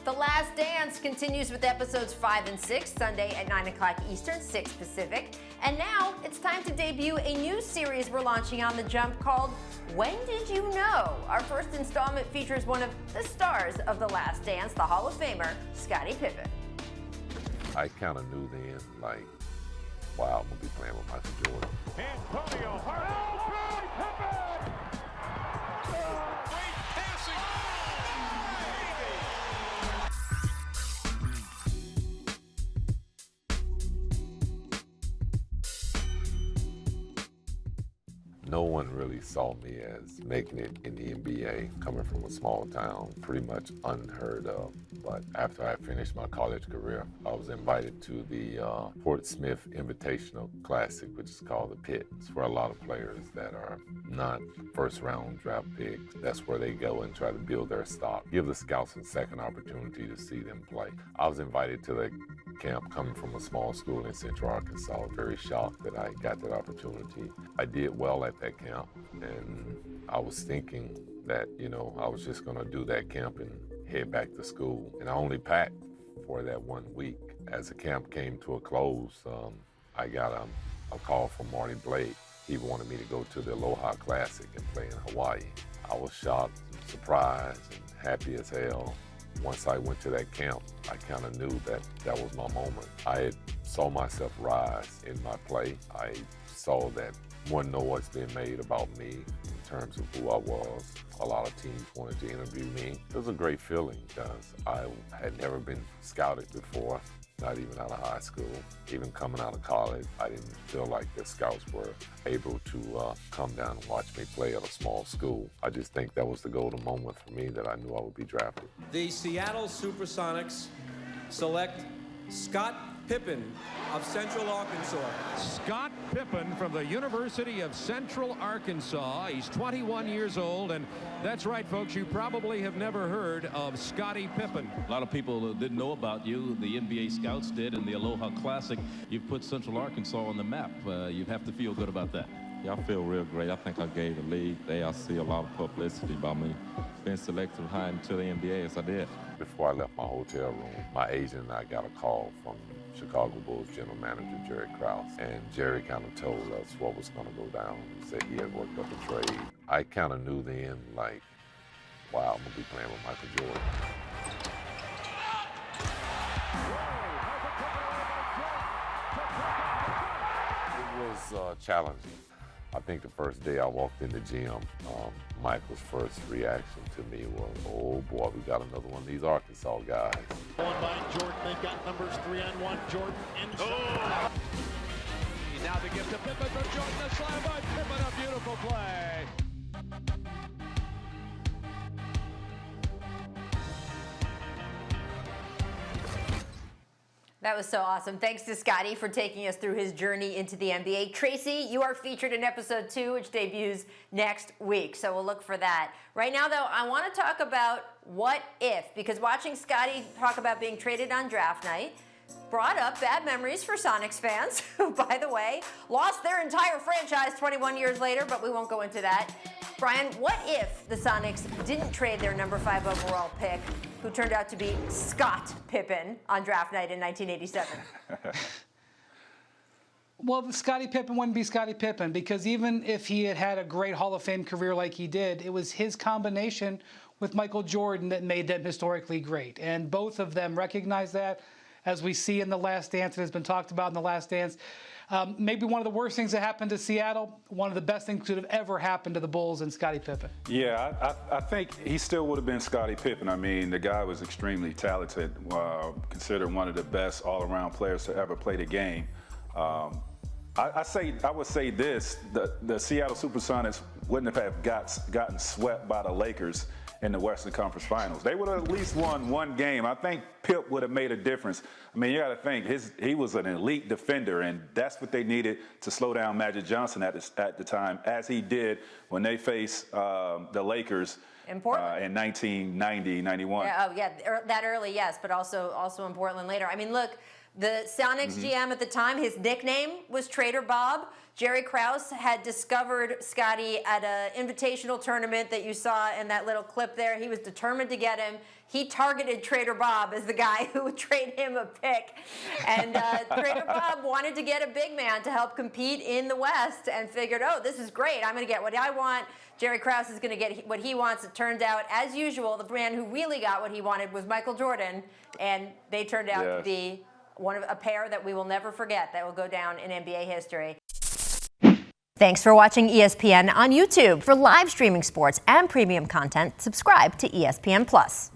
The Last Dance continues with episodes 5 and 6, Sunday at 9 o'clock Eastern, 6 Pacific. And now it's time to debut a new series we're launching on The Jump called When Did You Know? Our first installment features one of the stars of The Last Dance, the Hall of Famer, Scottie Pippen. I kind of knew then, like, wow, I'm going to be playing with Michael Jordan. Antonio Scottie Pippen! Great passing! No one really saw me as making it in the NBA, coming from a small town, pretty much unheard of. But after I finished my college career, I was invited to the Fort Smith Invitational Classic, which is called the Pit. It's for a lot of players that are not first-round draft picks. That's where they go and try to build their stock, give the scouts a second opportunity to see them play. I was invited to the camp coming from a small school in Central Arkansas. Very shocked that I got that opportunity. I did well at that camp, and I was thinking that, you know, I was just gonna do that camp and head back to school. And I only packed for that 1 week. As the camp came to a close, I got a call from Marty Blake. He wanted me to go to the Aloha Classic and play in Hawaii. I was shocked, surprised, and happy as hell. Once I went to that camp, I kind of knew that that was my moment. I saw myself rise in my play. I saw that more noise being made about me in terms of who I was. A lot of teams wanted to interview me. It was a great feeling because I had never been scouted before, not even out of high school. Even coming out of college, I didn't feel like the scouts were able to come down and watch me play at a small school. I just think that was the golden moment for me that I knew I would be drafted. The Seattle SuperSonics select Scott Pippen of Central Arkansas. Scott Pippen from the University of Central Arkansas. He's 21 years old, and that's right, folks, you probably have never heard of Scottie Pippen. A lot of people didn't know about you. The NBA scouts did, and the Aloha Classic. You've put Central Arkansas on the map. You have to feel good about that. Yeah, I feel real great. I think I gave the league, I see a lot of publicity about me being selected high into the NBA as I did. Before I left my hotel room, my agent and I got a call from Chicago Bulls general manager Jerry Krause, and Jerry kind of told us what was going to go down. He said he had worked up a trade. I kind of knew then, like, wow, I'm going to be playing with Michael Jordan. It was challenging. I think the first day I walked in the gym, Michael's first reaction to me was, oh boy, we got another one of these Arkansas guys. Going by Jordan, they've got numbers 3-on-1, Jordan inside. Now to give to Pippen from Jordan, the slam by Pippen, a beautiful play. That was so awesome. Thanks to Scottie for taking us through his journey into the NBA. Tracy, you are featured in episode 2, which debuts next week, so we'll look for that. Right now, though, I want to talk about what if, because watching Scottie talk about being traded on draft night brought up bad memories for Sonics fans, who, by the way, lost their entire franchise 21 years later, but we won't go into that. Brian, what if the Sonics didn't trade their number 5 overall pick, who turned out to be Scott Pippen on draft night in 1987? Well, Scottie Pippen wouldn't be Scottie Pippen, because even if he had had a great Hall of Fame career like he did, it was his combination with Michael Jordan that made them historically great. And both of them recognize that, as we see in The Last Dance, and has been talked about in The Last Dance. Maybe one of the worst things that happened to Seattle, one of the best things that could have ever happened to the Bulls and Scottie Pippen. Yeah, I think he still would have been Scottie Pippen. I mean, the guy was extremely talented, considered one of the best all-around players to ever play the game. I would say this, the Seattle SuperSonics wouldn't have gotten swept by the Lakers in the Western Conference Finals. They would have at least won one game. I think Pip would have made a difference. I mean, you got to think, he was an elite defender, and that's what they needed to slow down Magic Johnson at the time, as he did when they faced the Lakers in 1990, 91. Yeah, that early, yes, but also in Portland later. I mean, look, The Sonics GM at the time, his nickname was Trader Bob. Jerry Krause had discovered Scottie at an invitational tournament that you saw in that little clip there. He was determined to get him. He targeted Trader Bob as the guy who would trade him a pick. And Trader Bob wanted to get a big man to help compete in the West and figured, oh, this is great. I'm going to get what I want. Jerry Krause is going to get what he wants. It turned out, as usual, the man who really got what he wanted was Michael Jordan. And they turned out to be a pair that we will never forget, that will go down in NBA history. Thanks for watching ESPN on YouTube. For live streaming sports and premium content, subscribe to ESPN+.